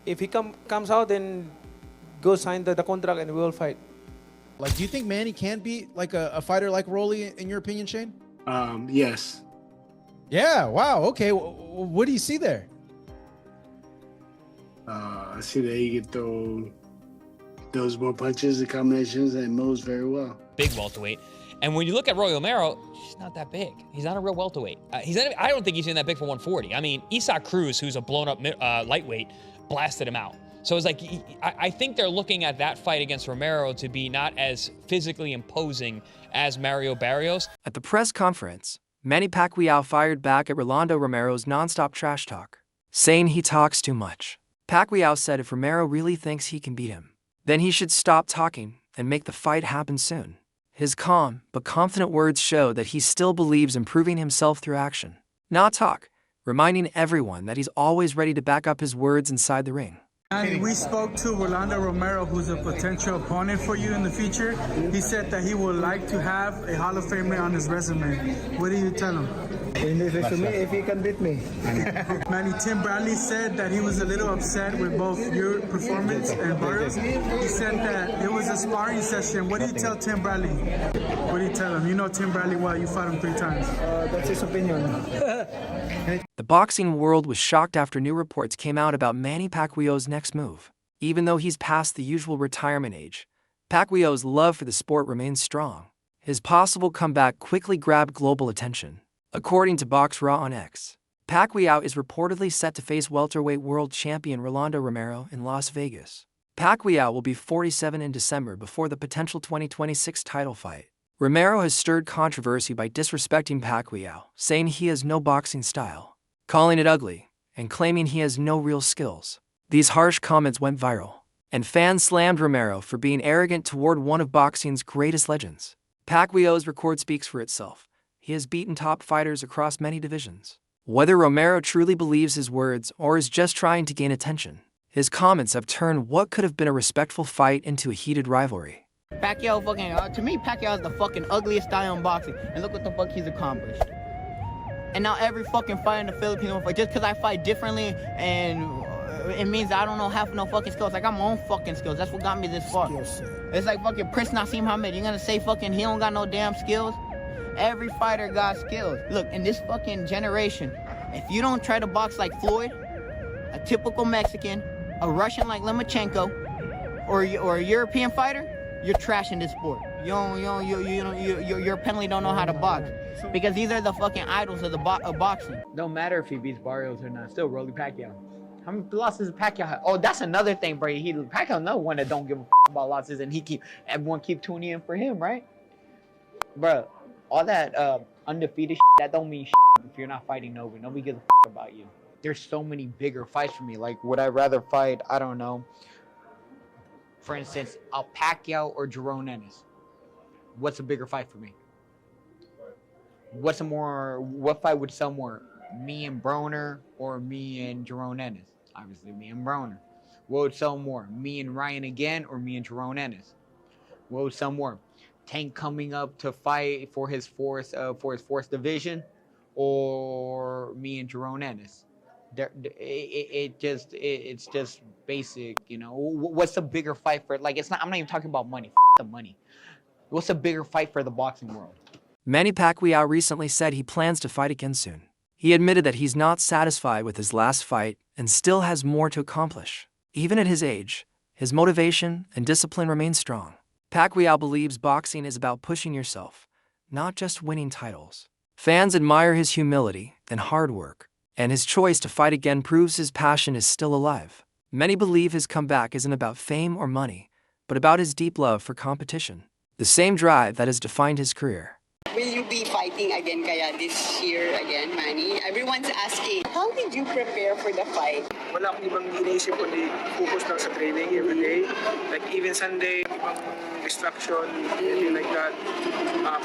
If he comes out, then go sign the contract and we will fight. Like, do you think Manny can be like a fighter like Rolly, in your opinion, Shane? Yes. Yeah. Wow. Okay. What do you see there? I see that he can throw those more punches and combinations and moves very well. Big welterweight. And when you look at Rolly Romero, he's not that big. He's not a real welterweight. I don't think he's even that big for 140. I mean, Isaac Cruz, who's a blown-up lightweight, blasted him out. So it's like, I think they're looking at that fight against Romero to be not as physically imposing as Mario Barrios. At the press conference, Manny Pacquiao fired back at Rolando Romero's nonstop trash talk, saying he talks too much. Pacquiao said if Romero really thinks he can beat him, then he should stop talking and make the fight happen soon. His calm but confident words show that he still believes in proving himself through action, not talk, reminding everyone that he's always ready to back up his words inside the ring. And we spoke to Rolando Romero, who's a potential opponent for you in the future. He said that he would like to have a Hall of Famer on his resume. What do you tell him? In his resume, if he can beat me. Manny, Tim Bradley said that he was a little upset with both your performance and Barrios. He said that it was a sparring session. What do you tell Tim Bradley? What do you tell him? You know Tim Bradley well. You fought him 3 times. That's his opinion. The boxing world was shocked after new reports came out about Manny Pacquiao's next move. Even though he's past the usual retirement age, Pacquiao's love for the sport remains strong. His possible comeback quickly grabbed global attention. According to Box Raw on X, Pacquiao is reportedly set to face welterweight world champion Rolando Romero in Las Vegas. Pacquiao will be 47 in December before the potential 2026 title fight. Romero has stirred controversy by disrespecting Pacquiao, saying he has no boxing style, calling it ugly, and claiming he has no real skills. These harsh comments went viral, and fans slammed Romero for being arrogant toward one of boxing's greatest legends. Pacquiao's record speaks for itself. He has beaten top fighters across many divisions. Whether Romero truly believes his words or is just trying to gain attention, his comments have turned what could have been a respectful fight into a heated rivalry. Pacquiao to me, Pacquiao is the fucking ugliest guy in boxing. And look what the fuck he's accomplished. And now every fucking fight in the Philippines, just because I fight differently and it means I don't know half no fucking skills. I got my own fucking skills. That's what got me this far. It's like fucking Prince Nassim Hamed. You're gonna say fucking he don't got no damn skills? Every fighter got skills. Look, in this fucking generation, if you don't try to box like Floyd, a typical Mexican, a Russian like Lomachenko, or a European fighter, you're trash in this sport. You apparently don't know how to box. Because these are the fucking idols of the boxing. Don't matter if he beats Barrios or not. Still Rolly Pacquiao. How many losses does Pacquiao have? Oh, that's another thing, bro. Pacquiao another one that don't give a about losses, and everyone keep tuning in for him, right? Bro, all that undefeated that don't mean if you're not fighting nobody. Nobody gives a about you. There's so many bigger fights for me. Like, would I rather fight, I don't know, for instance, a Pacquiao or Jerome Ennis? What's a bigger fight for me? What fight would sell more? Me and Broner or me and Jerome Ennis? Obviously, me and Broner. What would sell more? Me and Ryan again or me and Jerome Ennis? What would sell more? Tank coming up to fight for his fourth division, or me and Jerome Ennis? It's just basic, you know. What's the bigger fight for? Like, I'm not even talking about money. The money. What's a bigger fight for the boxing world? Manny Pacquiao recently said he plans to fight again soon. He admitted that he's not satisfied with his last fight and still has more to accomplish. Even at his age, his motivation and discipline remain strong. Pacquiao believes boxing is about pushing yourself, not just winning titles. Fans admire his humility and hard work, and his choice to fight again proves his passion is still alive. Many believe his comeback isn't about fame or money, but about his deep love for competition, the same drive that has defined his career. Will you be fighting again kaya this year again, Manny? Everyone's asking, how did you prepare for the fight? Wala akong ibang iniisip kundi focus lang sa training every day. Like even Sunday, ibang distraction, anything like that.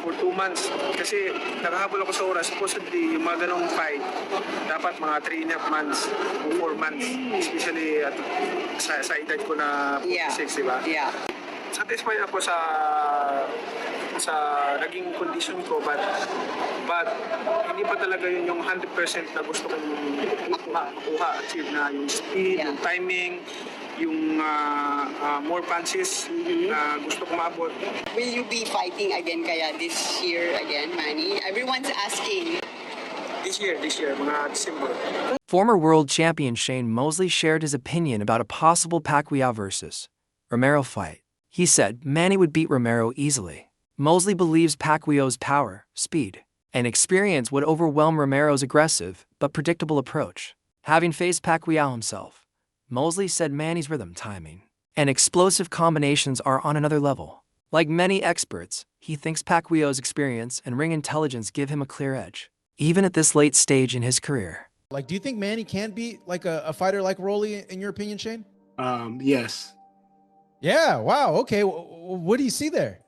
For 2 months. Kasi nakahabol ako sa oras. Supposedly, yung mga ganong fight, dapat mga 3.5 months or 4 months. Especially sa edad ko na 46, diba? Yeah. Satisfied ako sa sa naging condition ko, but hindi pa talaga yun yung 100% na gusto kong makuha, achieve na yung speed, yung timing, yung more punches na gusto kong maabot. Will you be fighting again kaya this year again, Manny? Everyone's asking. This year, mga December. Former world champion Shane Mosley shared his opinion about a possible Pacquiao versus Romero fight. He said Manny would beat Romero easily. Mosley believes Pacquiao's power, speed, and experience would overwhelm Romero's aggressive but predictable approach. Having faced Pacquiao himself, Mosley said Manny's rhythm, timing, and explosive combinations are on another level. Like many experts, he thinks Pacquiao's experience and ring intelligence give him a clear edge, even at this late stage in his career. Like, do you think Manny can beat like a fighter like Rolly, in your opinion, Shane? Yes. Yeah. Wow. Okay. What do you see there?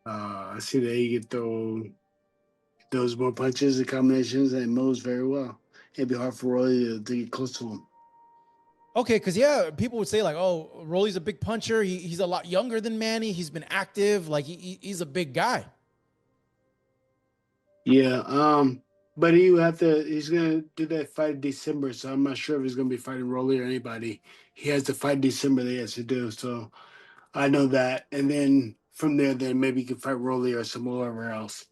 I see that he get those more punches and combinations and moves very well. It'd be hard for Rolly to get close to him. Okay, because yeah, people would say like, oh, Rolly's a big puncher. He's a lot younger than Manny. He's been active. Like he's a big guy. Yeah. But he's gonna do that fight in December, so I'm not sure if he's gonna be fighting Rolly or anybody. He has to fight in December that he has to do, so I know that. And then from there, then maybe he can fight Rolly or somewhere else.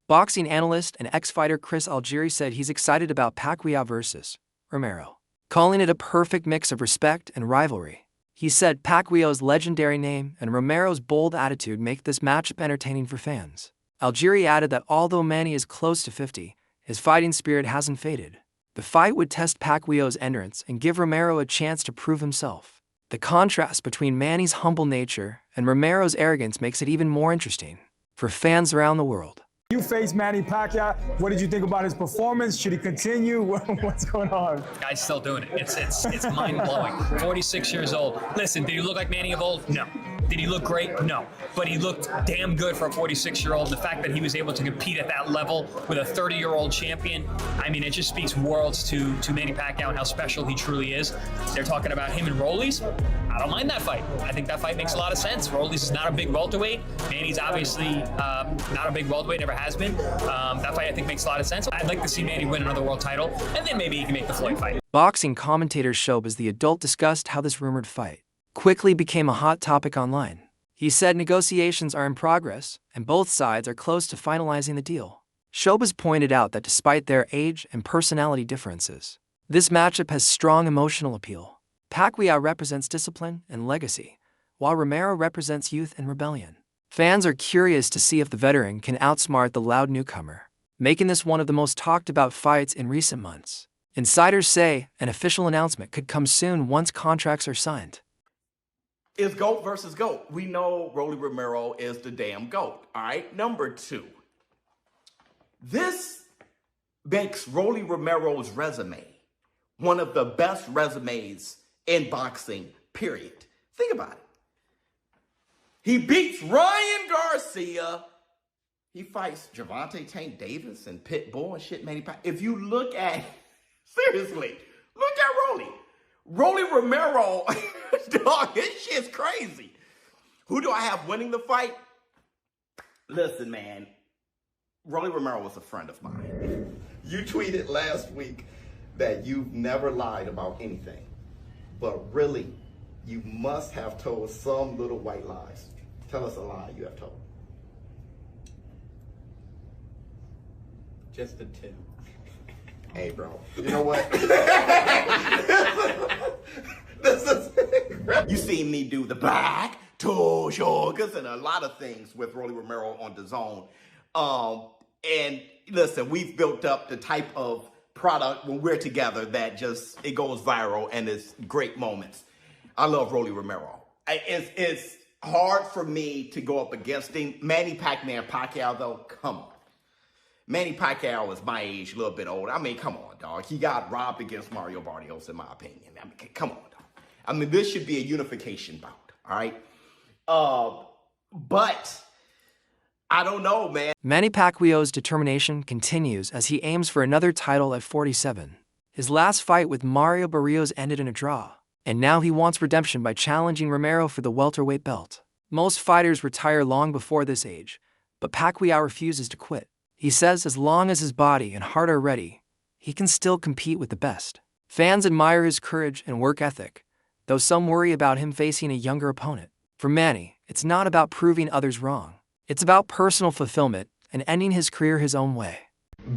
Boxing analyst and ex-fighter Chris Algieri said he's excited about Pacquiao versus Romero, calling it a perfect mix of respect and rivalry. He said Pacquiao's legendary name and Romero's bold attitude make this matchup entertaining for fans. Algieri added that although Manny is close to 50, his fighting spirit hasn't faded. The fight would test Pacquiao's endurance and give Romero a chance to prove himself. The contrast between Manny's humble nature and Romero's arrogance makes it even more interesting for fans around the world. You faced Manny Pacquiao. What did you think about his performance? Should he continue? What's going on? Guy's still doing it. It's mind-blowing. 46 years old. Listen, did he look like Manny of old? No. Did he look great? No. But he looked damn good for a 46-year-old. The fact that he was able to compete at that level with a 30-year-old champion, I mean, it just speaks worlds to Manny Pacquiao and how special he truly is. They're talking about him and Rolly's. I don't mind that fight. I think that fight makes a lot of sense. Rolly's is not a big welterweight. Manny's obviously not a big welterweight, never has been. That fight, I think, makes a lot of sense. I'd like to see Manny win another world title, and then maybe he can make the Floyd fight. Boxing commentator Showbiz the Adult discussed how this rumored fight quickly became a hot topic online. He said negotiations are in progress, and both sides are close to finalizing the deal. Showbiz pointed out that despite their age and personality differences, this matchup has strong emotional appeal. Pacquiao represents discipline and legacy, while Romero represents youth and rebellion. Fans are curious to see if the veteran can outsmart the loud newcomer, making this one of the most talked about fights in recent months. Insiders say an official announcement could come soon once contracts are signed. It's GOAT versus GOAT. We know Rolly Romero is the damn GOAT, all right? Number two, this makes Rolly Romero's resume one of the best resumes in boxing, period. Think about it. He beats Ryan Garcia. He fights Gervonta Davis and Pitbull and shit, Manny Pacquiao. If you look at, seriously, look at Rolly. Rolly Romero, dog, this shit's crazy. Who do I have winning the fight? Listen, man, Rolly Romero was a friend of mine. You tweeted last week that you've never lied about anything. But really, you must have told some little white lies. Tell us a lie you have told. Just the two. Hey, bro. You know what? You seen me do the back to shoulders and a lot of things with Rolly Romero on the zone. And listen, we've built up the type of product when we're together that just, it goes viral and it's great moments. I love Rolly Romero. It's hard for me to go up against him. Manny Pacquiao, though, come on. Manny Pacquiao is my age, a little bit older. I mean, come on, dog. He got robbed against Mario Barrios, in my opinion. I mean, come on, dog. I mean, this should be a unification bout, all right? But I don't know, man. Manny Pacquiao's determination continues as he aims for another title at 47. His last fight with Mario Barrios ended in a draw, and now he wants redemption by challenging Romero for the welterweight belt. Most fighters retire long before this age, but Pacquiao refuses to quit. He says as long as his body and heart are ready, he can still compete with the best. Fans admire his courage and work ethic, though some worry about him facing a younger opponent. For Manny, it's not about proving others wrong. It's about personal fulfillment and ending his career his own way.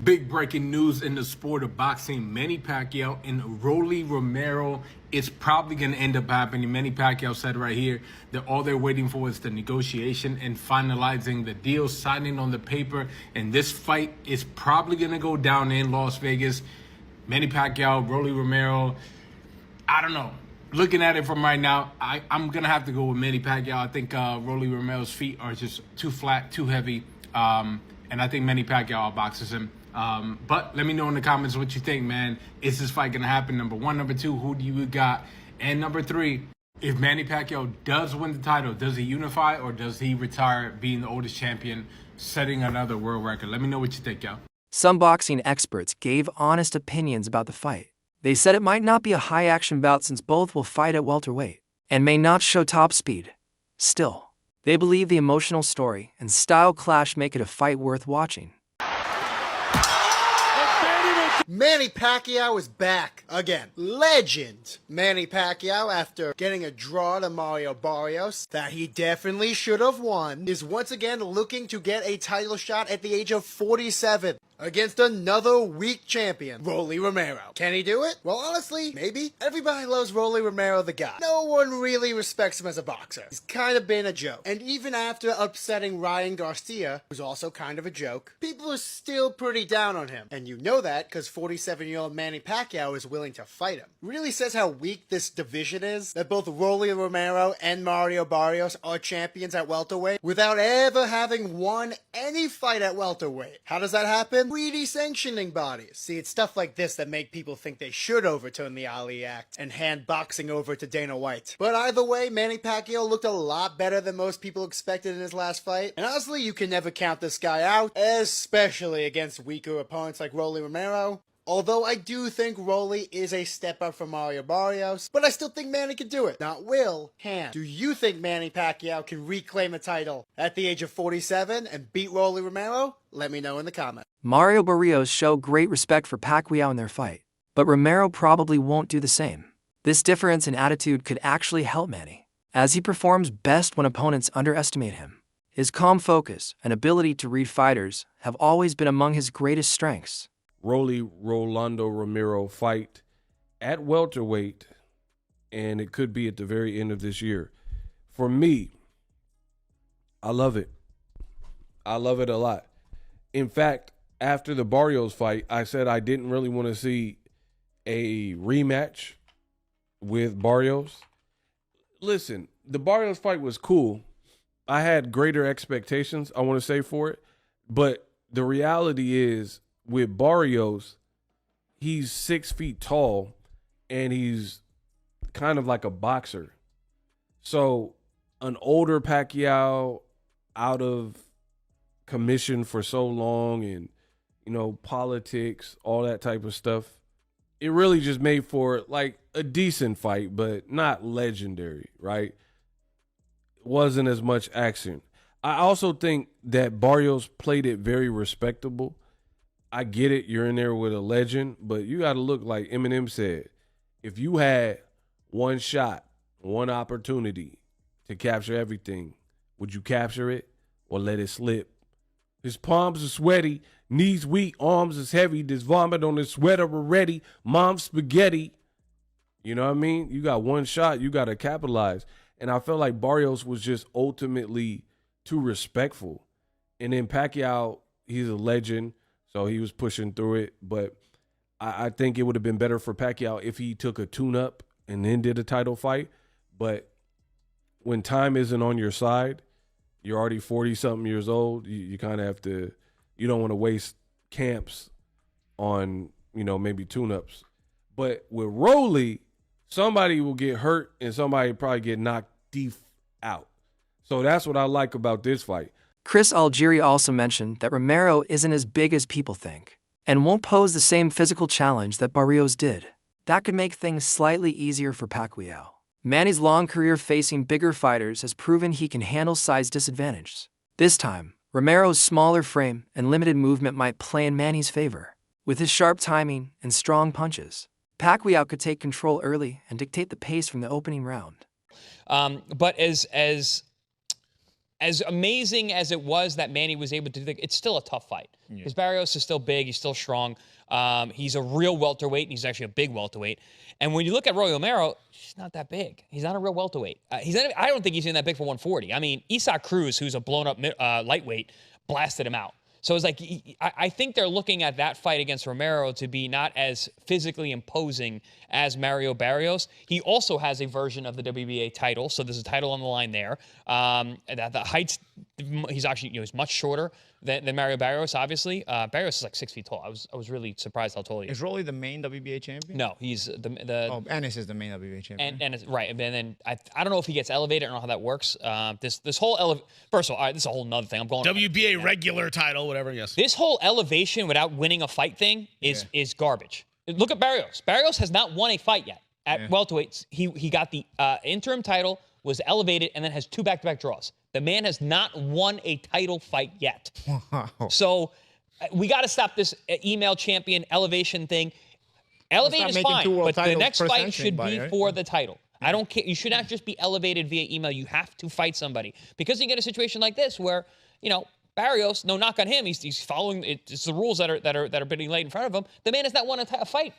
Big breaking news in the sport of boxing. Manny Pacquiao and Rolly Romero. It's probably going to end up happening. Manny Pacquiao said right here that all they're waiting for is the negotiation and finalizing the deal, signing on the paper. And this fight is probably going to go down in Las Vegas. Manny Pacquiao, Rolly Romero. I don't know. Looking at it from right now, I'm going to have to go with Manny Pacquiao. I think Rolly Romero's feet are just too flat, too heavy. And I think Manny Pacquiao outboxes him. But let me know in the comments what you think, man. Is this fight going to happen? Number one. Number two, who do you got? And number three, if Manny Pacquiao does win the title, does he unify or does he retire being the oldest champion, setting another world record? Let me know what you think, y'all. Some boxing experts gave honest opinions about the fight. They said it might not be a high-action bout since both will fight at welterweight and may not show top speed. Still, they believe the emotional story and style clash make it a fight worth watching. Manny Pacquiao is back again. Legend Manny Pacquiao, after getting a draw to Mario Barrios that he definitely should have won, is once again looking to get a title shot at the age of 47 against another weak champion, Rolly Romero. Can he do it? Well, honestly, maybe. Everybody loves Rolly Romero, the guy. No one really respects him as a boxer. He's kind of been a joke. And even after upsetting Ryan Garcia, who's also kind of a joke, people are still pretty down on him. And you know that because 47-year-old Manny Pacquiao is willing to fight him. Really says how weak this division is, that both Rolly Romero and Mario Barrios are champions at welterweight without ever having won any fight at welterweight. How does that happen? Greedy sanctioning bodies. See, it's stuff like this that make people think they should overturn the Ali Act and hand boxing over to Dana White. But either way, Manny Pacquiao looked a lot better than most people expected in his last fight. And honestly, you can never count this guy out, especially against weaker opponents like Rolly Romero. Although I do think Rolly is a step up from Mario Barrios, but I still think Manny can do it. Not will, can. Do you think Manny Pacquiao can reclaim a title at the age of 47 and beat Rolly Romero? Let me know in the comments. Mario Barrios showed great respect for Pacquiao in their fight, but Romero probably won't do the same. This difference in attitude could actually help Manny, as he performs best when opponents underestimate him. His calm focus and ability to read fighters have always been among his greatest strengths. Rolly Rolando Romero fight at welterweight, and it could be at the very end of this year. For me, I love it. I love it a lot. In fact, after the Barrios fight, I said I didn't really want to see a rematch with Barrios. Listen, the Barrios fight was cool. I had greater expectations, I want to say, for it. But the reality is, with Barrios, he's 6 feet tall, and he's kind of like a boxer. So an older Pacquiao, out of commission for so long, and, you know, politics, all that type of stuff, it really just made for like a decent fight, but not legendary, right? Wasn't as much action. I also think that Barrios played it very respectable. I get it, you're in there with a legend, but you got to look like Eminem said. If you had one shot, one opportunity to capture everything, would you capture it or let it slip? His palms are sweaty, knees weak, arms is heavy, there's vomit on his sweater already, mom's spaghetti. You know what I mean? You got one shot, you got to capitalize. And I felt like Barrios was just ultimately too respectful. And then Pacquiao, he's a legend. So he was pushing through it, but I think it would have been better for Pacquiao if he took a tune-up and then did a title fight. But when time isn't on your side, you're already 40-something years old, you kind of have to, you don't want to waste camps on, you know, maybe tune-ups. But with Rolly, somebody will get hurt and somebody probably get knocked deep out. So that's what I like about this fight. Chris Algieri also mentioned that Romero isn't as big as people think and won't pose the same physical challenge that Barrios did. That could make things slightly easier for Pacquiao. Manny's long career facing bigger fighters has proven he can handle size disadvantages. This time, Romero's smaller frame and limited movement might play in Manny's favor. With his sharp timing and strong punches, Pacquiao could take control early and dictate the pace from the opening round. But as amazing as it was that Manny was able to do it, it's still a tough fight. Because Barrios is still big, he's still strong. He's a real welterweight, and he's actually a big welterweight. And when you look at Rolly Romero, he's not that big. He's not a real welterweight. I don't think he's even that big for 140. I mean, Isaac Cruz, who's a blown-up lightweight, blasted him out. So it's like, I think they're looking at that fight against Romero to be not as physically imposing as Mario Barrios. He also has a version of the WBA title, so there's a title on the line there. The heights, he's actually, he's much shorter than Mario Barrios, obviously. Barrios is like 6 feet tall. I was really surprised how tall he is. Is Rolly the main WBA champion? No, he's the Ennis is the main WBA champion. And it's, right, and then I don't know if he gets elevated. I don't know how that works. This whole first of all, this is a whole nother thing. I'm going WBA regular title, whatever. Yes. This whole elevation without winning a fight thing is garbage. Look at Barrios. Barrios has not won a fight yet at welterweights. He got the interim title, was elevated, and then has 2 back-to-back draws. The man has not won a title fight yet. Wow. So we got to stop this email champion elevation thing. Elevate is fine, but the next fight should be for the title. I don't care. You should not just be elevated via email. You have to fight somebody. Because you get a situation like this where, Barrios, no knock on him, he's following it's the rules that are being laid in front of him. The man has not won a title fight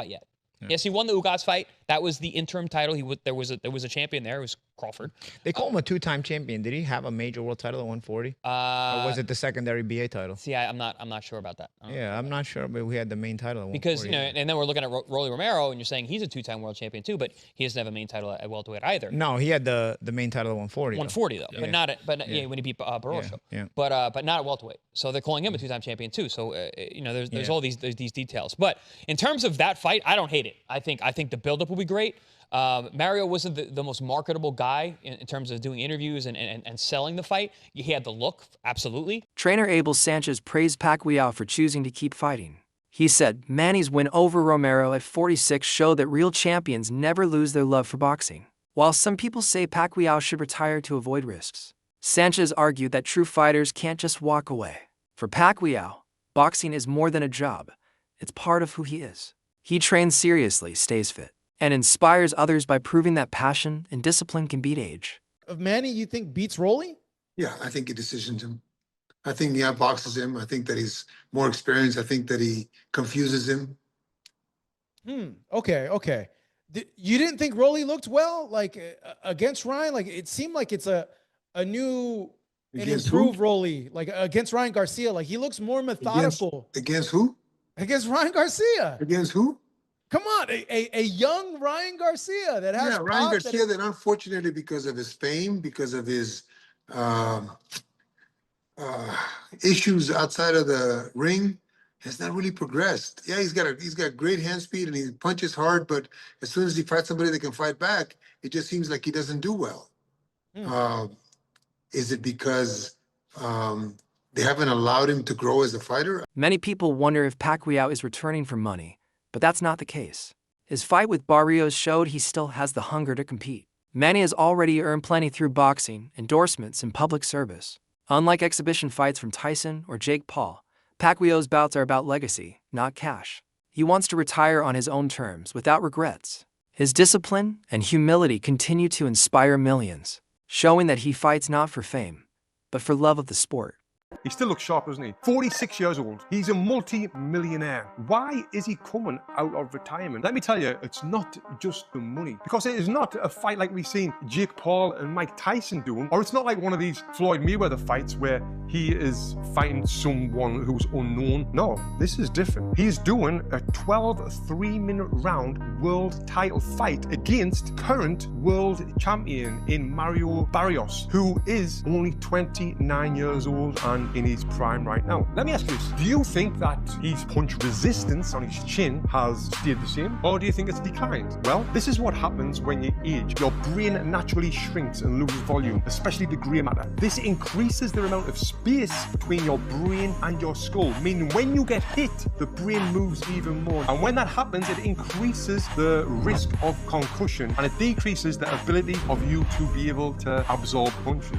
yet. Yes, he won the Ugas fight. That was the interim title. There was a champion there. It was Crawford. They call him a 2-time champion. Did he have a major world title at 140? Or was it the secondary BA title? See, I'm not sure about that. I'm not sure, but we had the main title at 140. Because and then we're looking at Rolly Romero, and you're saying he's a 2-time world champion too, but he doesn't have a main title at welterweight either. No, he had the main title at 140. 140 though, when he beat Barroso. But not at welterweight. So they're calling him a 2-time champion too. So there's all these details. But in terms of that fight, I don't hate it. I think the buildup will be great. Mario wasn't the most marketable guy in terms of doing interviews and selling the fight. He had the look, absolutely. Trainer Abel Sanchez praised Pacquiao for choosing to keep fighting. He said Manny's win over Romero at 46 showed that real champions never lose their love for boxing. While some people say Pacquiao should retire to avoid risks, Sanchez argued that true fighters can't just walk away. For Pacquiao, boxing is more than a job. It's part of who he is. He trains seriously, stays fit, and inspires others by proving that passion and discipline can beat age. Of Manny, you think beats Rolly? Yeah, I think he decisions him. I think he outboxes him. I think that he's more experienced. I think that he confuses him. Okay. You didn't think Rolly looked well, like against Ryan? Like it seemed like it's a new and improved Rolly, like against Ryan Garcia. Like he looks more methodical. Against who? Against Ryan Garcia. Against who? Come on, a young Ryan Garcia that has Ryan Garcia that unfortunately because of his fame, because of his issues outside of the ring, has not really progressed. Yeah, he's got great hand speed and he punches hard, but as soon as he fights somebody that can fight back, it just seems like he doesn't do well. Is it because they haven't allowed him to grow as a fighter? Many people wonder if Pacquiao is returning for money, but that's not the case. His fight with Barrios showed he still has the hunger to compete. Manny has already earned plenty through boxing, endorsements, and public service. Unlike exhibition fights from Tyson or Jake Paul, Pacquiao's bouts are about legacy, not cash. He wants to retire on his own terms, without regrets. His discipline and humility continue to inspire millions, showing that he fights not for fame, but for love of the sport. He still looks sharp, doesn't he? 46 years old. He's a multi-millionaire. Why is he coming out of retirement? Let me tell you, it's not just the money. Because it is not a fight like we've seen Jake Paul and Mike Tyson doing, or it's not like one of these Floyd Mayweather fights where he is fighting someone who's unknown. No, this is different. He's doing a 12 3-minute round world title fight against current world champion in Mario Barrios, who is only 29 years old and and in his prime right now. Let me ask you this. Do you think that his punch resistance on his chin has stayed the same, or do you think it's declined? Well, this is what happens when you age. Your brain naturally shrinks and loses volume, especially the grey matter. This increases the amount of space between your brain and your skull, meaning when you get hit, the brain moves even more. And when that happens, it increases the risk of concussion and it decreases the ability of you to be able to absorb punches.